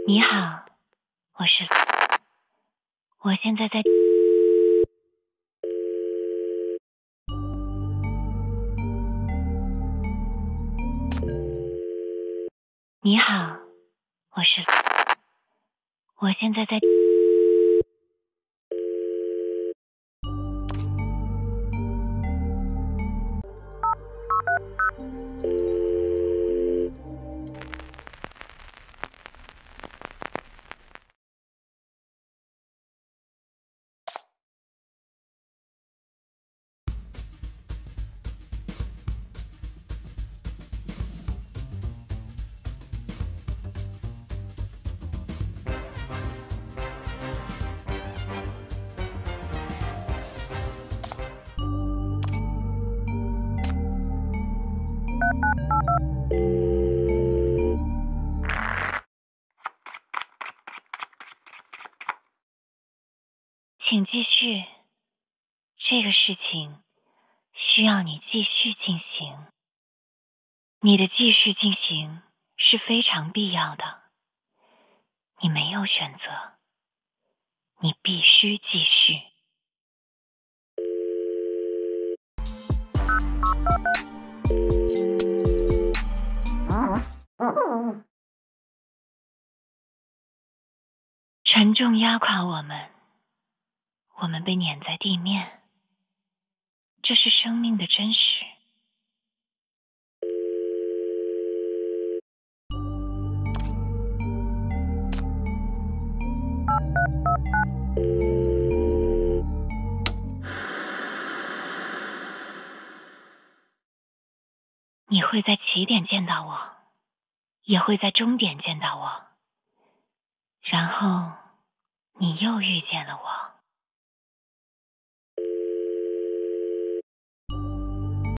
你好，我现在在。你好，我现在在。请继续，这个事情需要你继续进行。你的继续进行是非常必要的，你没有选择，你必须继续。沉重压垮我们，我们被碾在地面，这是生命的真实。你会在起点见到我，也会在终点见到我，然后你又遇见了我。